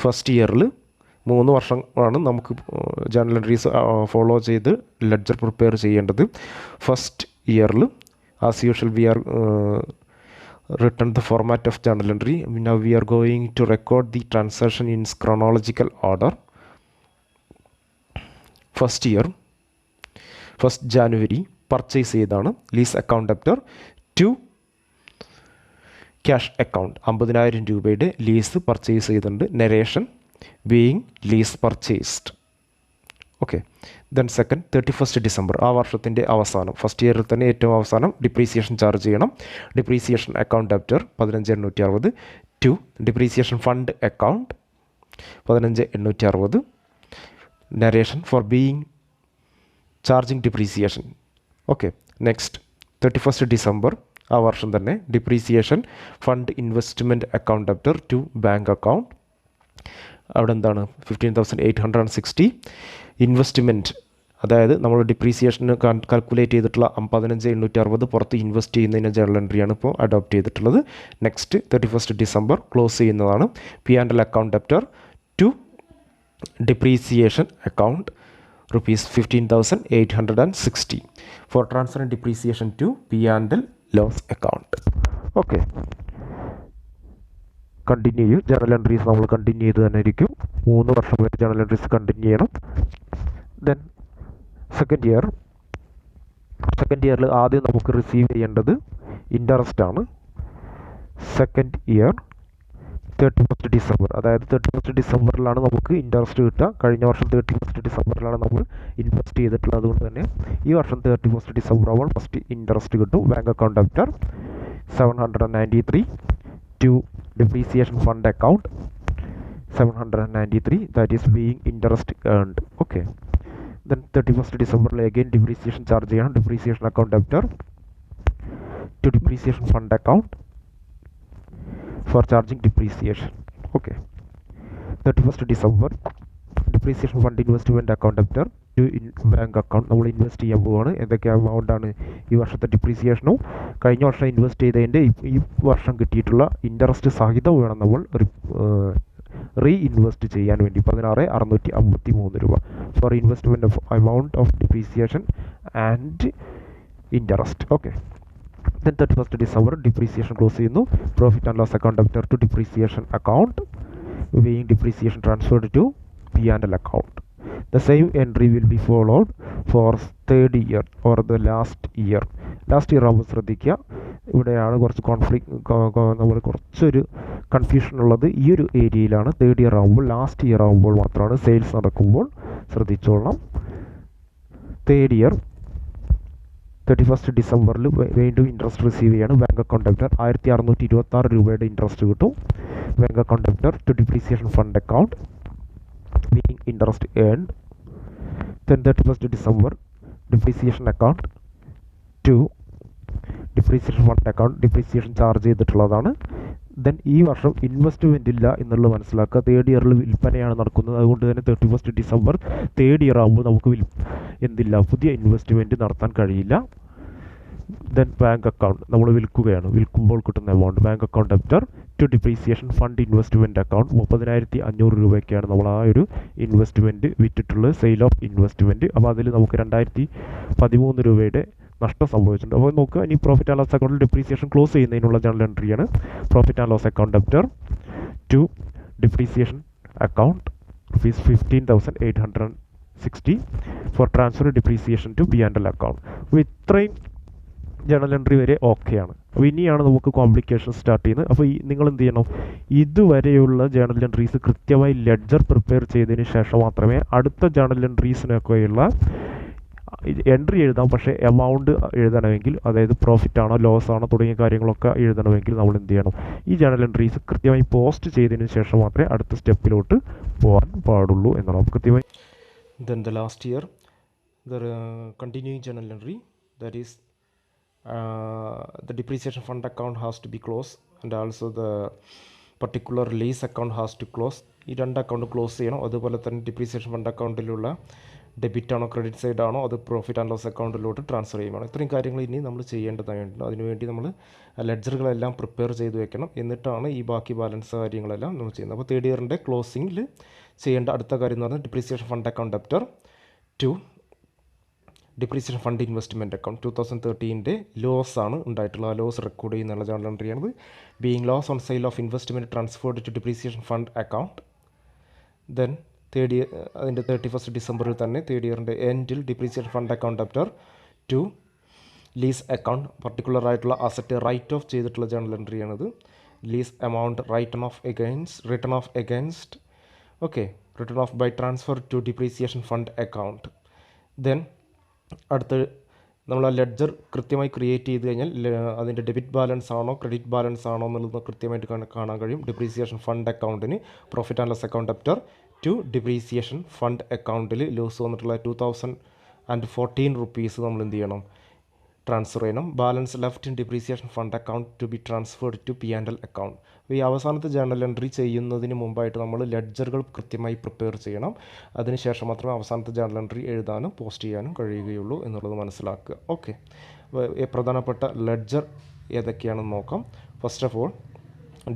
ഫസ്റ്റ് ഇയറിൽ 3 വർഷമാണ് നമുക്ക് ജേണൽ എൻട്രീസ് ഫോളോ ചെയ്ത് ലെഡ്ജർ പ്രിപ്പയർ ചെയ്യേണ്ടത്. ഫസ്റ്റ് ഇയറിൽ as usual we are written the format of journal entry. Now we are going to record the transaction in chronological order. First year, 1st January purchase ചെയ്താണ് lease account debtor to cash account 50,000 രൂപയുടെ ലീസ് പർച്ചേസ് ചെയ്തിട്ടുണ്ട്. Narration being lease purchased. Okay, then second 31st December ആ വർഷത്തിൻ്റെ അവസാനം, ഫസ്റ്റ് ഇയറിൽ തന്നെ ഏറ്റവും അവസാനം ഡിപ്രീസിയേഷൻ ചാർജ് ചെയ്യണം. Depreciation account debtor 15,860 to depreciation fund account 15,860. Narration for being charging depreciation. Okay, next 31st December ആ വർഷം തന്നെ depreciation fund investment account debtor to bank account. അവിടെ എന്താണ് 15,860. ഇൻവെസ്റ്റ്മെൻറ്റ്, അതായത് നമ്മൾ ഡിപ്രീസിയേഷന് കാൽക്കുലേറ്റ് ചെയ്തിട്ടുള്ള 15,860 പുറത്ത് ഇൻവെസ്റ്റ് ചെയ്യുന്നതിന് ജേണൽ എൻട്രിയാണ് ഇപ്പോൾ അഡോപ്റ്റ് ചെയ്തിട്ടുള്ളത്. നെക്സ്റ്റ് 31st December ക്ലോസ് ചെയ്യുന്നതാണ് P&L account debtor to depreciation account ₹15,860 for transfer and depreciation to P&L loss account. Okay, continue ചെയ്യും. ജേണൽ എൻട്രീസ് നമ്മൾ കണ്ടിന്യൂ ചെയ്ത് തന്നെ ഇരിക്കും. 3 വർഷം വരെ ജേണൽ എൻട്രീസ് കണ്ടിന്യൂ ചെയ്യണം. ദെൻ സെക്കൻഡ് ഇയറിൽ ആദ്യം നമുക്ക് റിസീവ് ചെയ്യേണ്ടത് ഇൻട്രസ്റ്റ് ആണ്. സെക്കൻഡ് ഇയർ 31st December, അതായത് 31st Decemberലാണ് നമുക്ക് ഇൻട്രസ്റ്റ് കിട്ടുക. കഴിഞ്ഞ വർഷം 31st Decemberലാണ് നമ്മൾ ഇൻവെസ്റ്റ് ചെയ്തിട്ടുള്ളത്. അതുകൊണ്ട് തന്നെ ഈ വർഷം 31st December ആവുമ്പോൾ ഫസ്റ്റ് ഇൻട്രസ്റ്റ് കിട്ടും. Bank account debtor 793 to depreciation fund account 793, that is being interest earned. Okay, then 31st December again depreciation charge ചെയ്യണം. depreciation account debtor to depreciation fund account for charging depreciation. Okay, 31st December depreciation fund investment account debtor to bank account. നമ്മൾ ഇൻവെസ്റ്റ് ചെയ്യാൻ പോവുകയാണ്. എന്തൊക്കെ എമൗണ്ടാണ് ഈ വർഷത്തെ ഡിപ്രീസിയേഷനും കഴിഞ്ഞ വർഷം ഇൻവെസ്റ്റ് ചെയ്തതിൻ്റെ ഈ വർഷം കിട്ടിയിട്ടുള്ള ഇൻട്രസ്റ്റ് സഹിതം വേണം നമ്മൾ റീ ഇൻവെസ്റ്റ് ചെയ്യാൻ വേണ്ടി 16,653 രൂപ for investment of amount of depreciation and interest. Okay, then 31st December depreciation close ചെയ്യുന്നു. Profit and loss account debtor to depreciation account, being depreciation transferred to P&L account. The same entry will be followed for third year or the last year. Last year ആകുമ്പോൾ ശ്രദ്ധിക്കുക, ഇവിടെയാണ് കുറച്ച് നമ്മൾ കുറച്ചൊരു കൺഫ്യൂഷൻ ഉള്ളത് ഈ ഒരു ഏരിയയിലാണ്. തേർഡ് ഇയർ ആകുമ്പോൾ, ലാസ്റ്റ് ഇയർ ആകുമ്പോൾ മാത്രമാണ് സെയിൽസ് നടക്കുമ്പോൾ ശ്രദ്ധിച്ചോളണം. തേർഡ് ഇയർ 31st ഡിസംബറിൽ വീണ്ടും ഇൻട്രസ്റ്റ് റിസീവ് ചെയ്യാണ്. ബാങ്ക് അക്കൗണ്ട് ഡെപ്റ്റർ 1626 രൂപയുടെ ഇൻട്രസ്റ്റ് കിട്ടും. Bank account debtor to depreciation fund account being interest earned. Then 31st December depreciation account to depreciation fund account depreciation charge ചെയ്തിട്ടുള്ളതാണ്. ദെൻ ഈ വർഷം ഇൻവെസ്റ്റ്മെൻ്റ് ഇല്ല എന്നുള്ളത് മനസ്സിലാക്കുക. തേർഡ് ഇയറിൽ വിൽപ്പനയാണ് നടക്കുന്നത്. അതുകൊണ്ട് തന്നെ 31st ഡിസംബർ തേർഡ് ഇയർ ആകുമ്പോൾ നമുക്ക് എന്തില്ല, പുതിയ ഇൻവെസ്റ്റ്മെൻറ്റ് നടത്താൻ കഴിയില്ല. ദെൻ ബാങ്ക് അക്കൗണ്ട് നമ്മൾ വിൽക്കുകയാണ്, വിൽക്കുമ്പോൾ കിട്ടുന്ന amount bank account debtor to depreciation fund investment account 30,500 രൂപയ്ക്കാണ് നമ്മൾ ആ ഒരു ഇൻവെസ്റ്റ്മെൻറ്റ് വിറ്റിട്ടുള്ളത്, സെയിൽ ഓഫ് ഇൻവെസ്റ്റ്മെൻറ്റ്. അപ്പോൾ അതിൽ നമുക്ക് 2013 രൂപയുടെ നഷ്ടം സംഭവിച്ചിട്ടുണ്ട്. അപ്പോൾ നോക്കുക, ഇനി പ്രോഫിറ്റ് ആൻഡ് ലോസ് അക്കൗണ്ടിൽ ഡിപ്രീസിയേഷൻ ക്ലോസ് ചെയ്യുന്നതിനുള്ള ജേണൽ എൻട്രിയാണ് profit and loss account debtor to depreciation account ₹15,860 for transfer depreciation to P&L account. അപ്പോൾ ഇത്രയും ജേണൽ എൻട്രി വരെ ഓക്കെയാണ്. അപ്പോൾ ഇനിയാണ് നമുക്ക് കോംപ്ലിക്കേഷൻ സ്റ്റാർട്ട് ചെയ്യുന്നത്. അപ്പോൾ നിങ്ങൾ എന്ത് ചെയ്യണം, ഇതുവരെയുള്ള ജേണൽ എൻട്രീസ് കൃത്യമായി ലെഡ്ജർ പ്രിപ്പയർ ചെയ്തതിന് ശേഷം മാത്രമേ അടുത്ത ജേണൽ എൻട്രീസിനൊക്കെയുള്ള എൻട്രി എഴുതാം. പക്ഷേ എമൗണ്ട് എഴുതണമെങ്കിൽ, അതായത് പ്രോഫിറ്റ് ആണോ ലോസ് ആണോ തുടങ്ങിയ കാര്യങ്ങളൊക്കെ എഴുതണമെങ്കിൽ നമ്മൾ എന്ത് ചെയ്യണം, ഈ ജേണൽ എൻട്രീസ് കൃത്യമായി പോസ്റ്റ് ചെയ്തതിന് ശേഷം മാത്രമേ അടുത്ത സ്റ്റെപ്പിലോട്ട് പോകാൻ പാടുള്ളൂ എന്നാണ് കൃത്യമായി. Then the last year, the continuing journal entry, that is the depreciation fund account has to be closed and also the particular lease account has to close. ഈ രണ്ട് അക്കൗണ്ട് ക്ലോസ് ചെയ്യണം. അതുപോലെ തന്നെ ഡിപ്രീസിയേഷൻ ഫണ്ട് അക്കൗണ്ടിലുള്ള ഡെബിറ്റ് ആണോ ക്രെഡിറ്റ് സൈഡ് ആണോ അത് പ്രോഫിറ്റ് ആൻഡ് ലോസ് അക്കൗണ്ടിലോട്ട് ട്രാൻസ്ഫർ ചെയ്യുകയാണ്. ഇത്രയും കാര്യങ്ങൾ ഇനി നമ്മൾ ചെയ്യേണ്ടതായിട്ടുണ്ട്. അതിനുവേണ്ടി നമ്മൾ ലെഡ്ജറുകളെല്ലാം പ്രിപ്പയർ ചെയ്ത് വെക്കണം. എന്നിട്ടാണ് ഈ ബാക്കി ബാലൻസ് കാര്യങ്ങളെല്ലാം നമ്മൾ ചെയ്യുന്നത്. അപ്പോൾ തേർഡ് ഇയറിൻ്റെ ക്ലോസിങ്ങിൽ ചെയ്യേണ്ട അടുത്ത കാര്യം എന്ന് പറഞ്ഞാൽ depreciation fund account debtor to depreciation fund investment account 2013 loss ആണ് ഉണ്ടായിട്ടുള്ള ആ ലോസ് റെക്കോർഡ് ചെയ്യുന്നുള്ള ജേണൽ എൻട്രിയാണത്. Being loss on sale of investment transferred to depreciation fund account. Then third year അതിൻ്റെ 31st ഡിസംബറിൽ തന്നെ തേർഡ് ഇയറിൻ്റെ എൻഡിൽ depreciation fund account debtor to lease account particular ആയിട്ടുള്ള അസറ്റ് റൈറ്റ് ഓഫ് ചെയ്തിട്ടുള്ള ജേണൽ എൻട്രിയാണിത്. Lease amount written off against okay, written off by transfer to depreciation fund account. Then അടുത്ത് നമ്മൾ ആ ലെഡ്ജർ കൃത്യമായി ക്രിയേറ്റ് ചെയ്ത് കഴിഞ്ഞാൽ അതിൻ്റെ ഡെബിറ്റ് ബാലൻസ് ആണോ ക്രെഡിറ്റ് ബാലൻസ് ആണോ എന്നുള്ളത് കൃത്യമായിട്ട് കാണാൻ കഴിയും. ഡിപ്രീസിയേഷൻ ഫണ്ട് അക്കൗണ്ടിന് profit and loss account debtor to depreciation fund അക്കൗണ്ടിൽ ലോസ് വന്നിട്ടുള്ള 2014 റുപ്പീസ് നമ്മൾ എന്ത് ചെയ്യണം, ട്രാൻസ്ഫർ ചെയ്യണം. Balance left in depreciation fund account to be transferred to P&L account. അപ്പോൾ ഈ അവസാനത്തെ ജേണൽ എൻട്രി ചെയ്യുന്നതിന് മുമ്പായിട്ട് നമ്മൾ ലെഡ്ജറുകൾ കൃത്യമായി പ്രിപ്പയർ ചെയ്യണം. അതിനുശേഷം മാത്രമേ അവസാനത്തെ ജേണൽ എൻട്രി എഴുതാനും പോസ്റ്റ് ചെയ്യാനും കഴിയുകയുള്ളൂ എന്നുള്ളത് മനസ്സിലാക്കുക. ഓക്കെ, പ്രധാനപ്പെട്ട ലെഡ്ജർ ഏതൊക്കെയാണെന്ന് നോക്കാം. First of all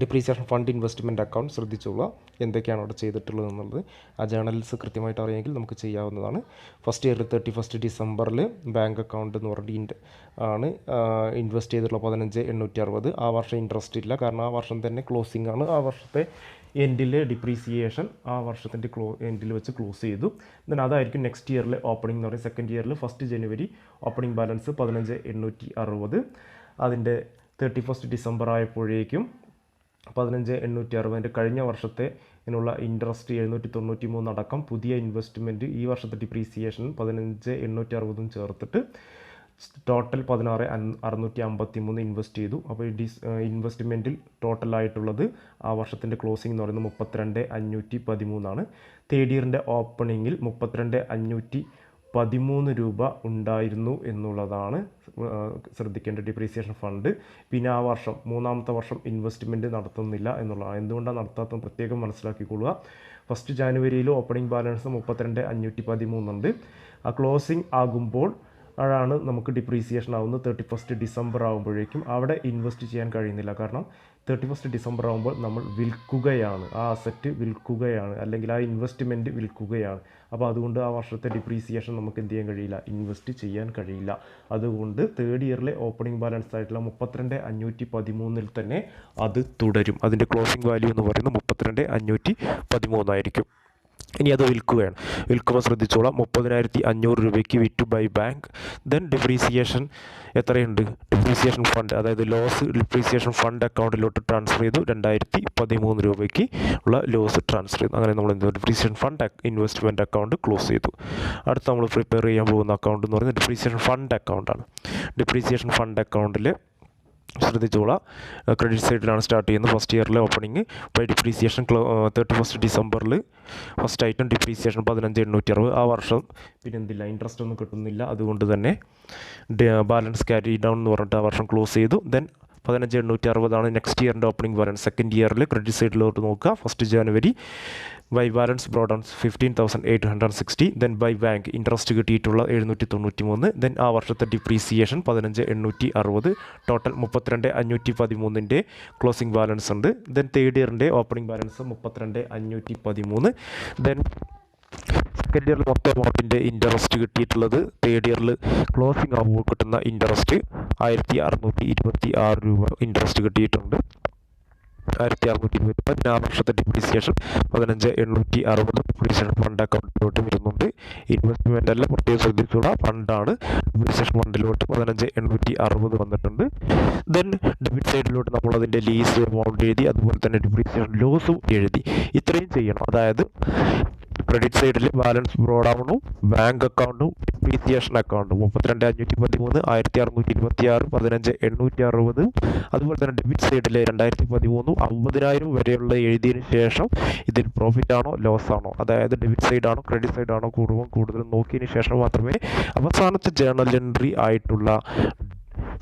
depreciation fund investment account ശ്രദ്ധിച്ചോളുക, എന്തൊക്കെയാണ് അവിടെ ചെയ്തിട്ടുള്ളത് എന്നുള്ളത്. ആ ജേണൽസ് കൃത്യമായിട്ട് അറിയാമെങ്കിൽ നമുക്ക് ചെയ്യാവുന്നതാണ്. ഫസ്റ്റ് ഇയറിൽ 31st ഡിസംബറിൽ ബാങ്ക് അക്കൗണ്ട് എന്ന് പറഞ്ഞിട്ട് ആണ് ഇൻവെസ്റ്റ് ചെയ്തിട്ടുള്ള 15,860. ആ വർഷം ഇൻട്രസ്റ്റ് ഇല്ല, കാരണം ആ വർഷം തന്നെ ക്ലോസിംഗ് ആണ്. ആ വർഷത്തെ എൻഡിൽ ഡിപ്രീസിയേഷൻ ആ വർഷത്തിൻ്റെ എൻഡിൽ വെച്ച് ക്ലോസ് ചെയ്തു. ദെൻ അതായിരിക്കും നെക്സ്റ്റ് ഇയറിലെ ഓപ്പണിംഗ് എന്ന് പറയും. സെക്കൻഡ് ഇയറിൽ 1st ജനുവരി ഓപ്പണിംഗ് ബാലൻസ് 15,860. അതിൻ്റെ 31st ഡിസംബർ ആയപ്പോഴേക്കും 15,860 കഴിഞ്ഞ വർഷത്തെ ഇതിനുള്ള ഇൻട്രസ്റ്റ് 793 അടക്കം പുതിയ ഇൻവെസ്റ്റ്മെൻറ്റ് ഈ വർഷത്തെ ഡിപ്രീസിയേഷൻ 15,860 ചേർത്തിട്ട് ടോട്ടൽ 16,653 ഇൻവെസ്റ്റ് ചെയ്തു. അപ്പോൾ ഈ ഇൻവെസ്റ്റ്മെൻറ്റിൽ ടോട്ടലായിട്ടുള്ളത് ആ വർഷത്തിൻ്റെ ക്ലോസിംഗ് എന്ന് പറയുന്നത് 32,513 തേർഡ് ഇയറിൻ്റെ ഓപ്പണിങ്ങിൽ 32,513 രൂപ ഉണ്ടായിരുന്നു എന്നുള്ളതാണ് ശ്രദ്ധിക്കേണ്ട ഡിപ്രീസിയേഷൻ ഫണ്ട്. പിന്നെ ആ വർഷം മൂന്നാമത്തെ വർഷം ഇൻവെസ്റ്റ്മെൻറ്റ് നടത്തുന്നില്ല എന്നുള്ളതാണ്. എന്തുകൊണ്ടാണ് നടത്താത്തത് പ്രത്യേകം മനസ്സിലാക്കിക്കൊള്ളുക. 1st ജാനുവരിയിൽ ഓപ്പണിംഗ് ബാലൻസ് 32,513 ഉണ്ട്. ആ ക്ലോസിംഗ് ആകുമ്പോൾ ആണ് നമുക്ക് ഡിപ്രീസിയേഷൻ ആവുന്നത് 31st ഡിസംബർ ആകുമ്പോഴേക്കും. അവിടെ ഇൻവെസ്റ്റ് ചെയ്യാൻ കഴിയുന്നില്ല, കാരണം 31st ഡിസംബർ ആകുമ്പോൾ നമ്മൾ വിൽക്കുകയാണ്, ആ അസറ്റ് വിൽക്കുകയാണ്, അല്ലെങ്കിൽ ആ ഇൻവെസ്റ്റ്മെൻറ്റ് വിൽക്കുകയാണ്. അപ്പോൾ അതുകൊണ്ട് ആ വർഷത്തെ ഡിപ്രീസിയേഷൻ നമുക്ക് എന്ത് ചെയ്യാൻ കഴിയില്ല, ഇൻവെസ്റ്റ് ചെയ്യാൻ കഴിയില്ല. അതുകൊണ്ട് തേർഡ് ഇയറിലെ ഓപ്പണിംഗ് ബാലൻസ് ആയിട്ടുള്ള 32,513 തന്നെ അത് തുടരും. അതിൻ്റെ ക്ലോസിംഗ് വാല്യൂ എന്ന് പറയുന്നത് 32,513 ആയിരിക്കും. ഇനി അത് വിൽക്കുകയാണ്. വിൽക്കുമ്പോൾ ശ്രദ്ധിച്ചോളാം, 30,500 രൂപയ്ക്ക് വിറ്റു ബൈ ബാങ്ക്. ദെൻ ഡിപ്രീസിയേഷൻ എത്രയുണ്ട്? ഡിപ്രീസിയേഷൻ ഫണ്ട്, അതായത് ലോസ് ഡിപ്രീസിയേഷൻ ഫണ്ട് അക്കൗണ്ടിലോട്ട് ട്രാൻസ്ഫർ ചെയ്തു. 2013 രൂപയ്ക്ക് ഉള്ള ലോസ് ട്രാൻസ്ഫർ ചെയ്തു. അങ്ങനെ നമ്മൾ എന്ത് depreciation fund investment account close ചെയ്തു. അടുത്ത് നമ്മൾ പ്രിപ്പയർ ചെയ്യാൻ പോകുന്ന അക്കൗണ്ട് എന്ന് പറയുന്നത് ഡിപ്രീസിയേഷൻ ഫണ്ട് അക്കൗണ്ടാണ്. ഡിപ്രീസിയേഷൻ ഫണ്ട് അക്കൗണ്ടിൽ ശ്രദ്ധിച്ചോളാം, ക്രെഡിറ്റ് സൈഡിലാണ് സ്റ്റാർട്ട് ചെയ്യുന്നത്. ഫസ്റ്റ് ഇയറിലെ ഓപ്പണിംഗ് ബൈ ഡിപ്രീസിയേഷൻ 31 ഡിസംബറിൽ ഫസ്റ്റ് ഐറ്റം ഡിപ്രീസിയേഷൻ 15,860. ആ വർഷം പിന്നെ എന്തില്ല, ഇൻട്രസ്റ്റ് ഒന്നും കിട്ടുന്നില്ല. അതുകൊണ്ട് തന്നെ ബാലൻസ് ക്യാരി ഡൗൺ എന്ന് പറഞ്ഞിട്ട് ആ വർഷം ക്ലോസ് ചെയ്തു. ദെൻ 15,860 നെക്സ്റ്റ് ഇയറിൻ്റെ ഓപ്പണിംഗ് ബാലൻസ്. സെക്കൻഡ് ഇയറിൽ ക്രെഡിറ്റ് സൈഡിലോട്ട് നോക്കുക. 1 January by balance brought on 15,860. Then by bank interest കിട്ടിയിട്ടുള്ള 793. ദെൻ ആ വർഷത്തെ ഡിപ്രീസിയേഷൻ 15,860. ടോട്ടൽ 32,513 ക്ലോസിംഗ് ബാലൻസ് ഉണ്ട്. ദെൻ തേർഡ് ഇയറിൻ്റെ ഓപ്പണിംഗ് ബാലൻസ് 32,513. ദെൻ സെക്കൻഡ് ഇയറിൽ മൊത്തം എമൗണ്ടിൻ്റെ ഇൻട്രസ്റ്റ് കിട്ടിയിട്ടുള്ളത് തേർഡ് ഇയറിൽ ക്ലോസിംഗ് ആകുമ്പോൾ കിട്ടുന്ന ഇൻട്രസ്റ്റ് 1,626 രൂപ ഇൻട്രസ്റ്റ് കിട്ടിയിട്ടുണ്ട്. 1,620. ആ വർഷത്തെ ഡിപ്രീസിയേഷൻ 15,860 ഡിപ്രീസിയേഷൻ ഫണ്ട് അക്കൗണ്ടിലോട്ട് വരുന്നുണ്ട്. ഇൻവെസ്റ്റ്മെൻ്റ് അല്ല, പ്രത്യേകം ശ്രദ്ധിച്ചുള്ള ഫണ്ടാണ്. ഡിപ്രീസിയേഷൻ ഫണ്ടിലോട്ട് 15,860 വന്നിട്ടുണ്ട്. ദെൻ ഡെബിറ്റ് സൈഡിലോട്ട് നമ്മൾ അതിൻ്റെ ലീസ് എമൗണ്ട് എഴുതി, അതുപോലെ തന്നെ ഡിപ്രീസിയേഷൻ ലോസും എഴുതി. ഇത്രയും ചെയ്യണം. അതായത് ക്രെഡിറ്റ് സൈഡിൽ ബാലൻസ് ബ്രോഡൗണും ബാങ്ക് അക്കൗണ്ടും ഡിപ്രീസിയേഷൻ അക്കൗണ്ടും 32,513, 1,626, 15,860. അതുപോലെ തന്നെ ഡെബിറ്റ് സൈഡിൽ 2013 50,000 വരെയുള്ള എഴുതിയതിന് ശേഷം ഇതിൽ പ്രോഫിറ്റ് ആണോ ലോസ് ആണോ, അതായത് ഡെബിറ്റ് സൈഡ് ആണോ ക്രെഡിറ്റ് സൈഡ് ആണോ കൂടുതലും നോക്കിയതിന് ശേഷം മാത്രമേ അവസാനത്തെ ജേർണൽ എൻട്രി ആയിട്ടുള്ള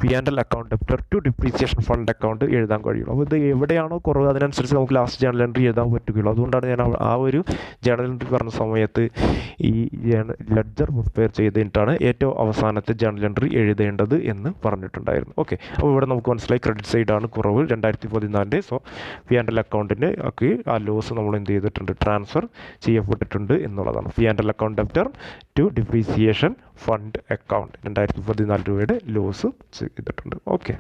P&L account debtor to depreciation fund account എഴുതാൻ കഴിയുള്ളൂ. അപ്പോൾ ഇത് എവിടെയാണോ കുറവ് അതിനനുസരിച്ച് നമുക്ക് ലാസ്റ്റ് ജേണൽ എൻട്രി എഴുതാൻ പറ്റുകയുള്ളൂ. അതുകൊണ്ടാണ് ഞാൻ ആ ഒരു ജേണൽ എൻട്രി പറഞ്ഞ സമയത്ത് ഈ ലെഡ്ജർ പ്രിപ്പയർ ചെയ്തിട്ടാണ് ഏറ്റവും അവസാനത്തെ ജേണൽ എൻട്രി എഴുതേണ്ടത് എന്ന് പറഞ്ഞിട്ടുണ്ടായിരുന്നു. ഓക്കെ, അപ്പോൾ ഇവിടെ നമുക്ക് മനസ്സിലായി ക്രെഡിറ്റ് സൈഡാണ് കുറവ് 2014. സോ P&L അക്കൗണ്ടിൻ്റെ ഒക്കെ ആ ലോസ് നമ്മൾ എന്ത് ചെയ്തിട്ടുണ്ട്, ട്രാൻസ്ഫർ ചെയ്യപ്പെട്ടിട്ടുണ്ട് എന്നുള്ളതാണ്. P&L account debtor to depreciation fund account 2014 രൂപയുടെ ലോസ് ചെയ്തിട്ടുണ്ട്. ഓക്കെ,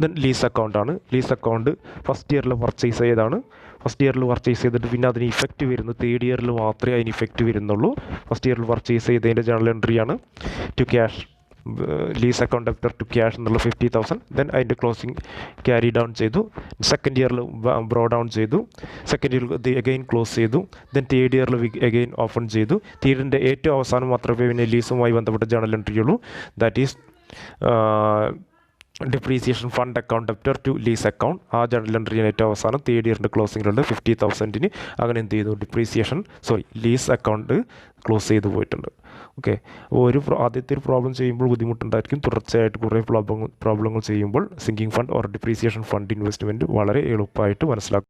ദെൻ ലീസ് അക്കൗണ്ടാണ്. ലീസ് അക്കൗണ്ട് ഫസ്റ്റ് ഇയറിൽ പർച്ചേസ് ചെയ്തതാണ്. ഫസ്റ്റ് ഇയറിൽ പർച്ചേസ് ചെയ്തിട്ട് പിന്നെ അതിന് ഇഫക്റ്റ് വരുന്നത് തേർഡ് ഇയറിൽ മാത്രമേ അതിന് ഇഫക്റ്റ് വരുന്നുള്ളൂ. ഫസ്റ്റ് ഇയറിൽ പർച്ചേസ് ചെയ്തതിൻ്റെ ജേണൽ എൻട്രിയാണ് to cash lease account debtor to cash എന്നുള്ള 50,000. ദെൻ അതിൻ്റെ ക്ലോസിങ് ക്യാരി ഡൗൺ ചെയ്തു. സെക്കൻഡ് ഇയറിൽ ബ്രോ ഡൗൺ ചെയ്തു. സെക്കൻഡ് ഇയറിൽ അഗെയിൻ ക്ലോസ് ചെയ്തു. ദെൻ തേർഡ് ഇയറിൽ അഗെയിൻ ഓപ്പൺ ചെയ്തു. തേർഡിൻ്റെ ഏറ്റവും അവസാനം മാത്രമേ പിന്നെ ലീസുമായി ബന്ധപ്പെട്ട ജേണൽ എൻട്രി ഉള്ളൂ. That is depreciation fund account debtor to lease account. ആ ജേണൽ എൻട്രിയാണ് ഏറ്റവും അവസാനം തേർഡ് ഇയറിൻ്റെ ക്ലോസിങ്ങിലുണ്ട് 50,000. അങ്ങനെ എന്ത് ചെയ്തു, ലീസ് അക്കൗണ്ട് ക്ലോസ് ചെയ്ത് പോയിട്ടുണ്ട്. ഓക്കെ, ആദ്യത്തെ ഒരു പ്രോബ്ലം ചെയ്യുമ്പോൾ ബുദ്ധിമുട്ടുണ്ടായിരിക്കും. തുടർച്ചയായിട്ട് കുറേ പ്രോബ്ലങ്ങൾ ചെയ്യുമ്പോൾ sinking fund or depreciation fund investment വളരെ എളുപ്പമായിട്ട് മനസ്സിലാക്കും.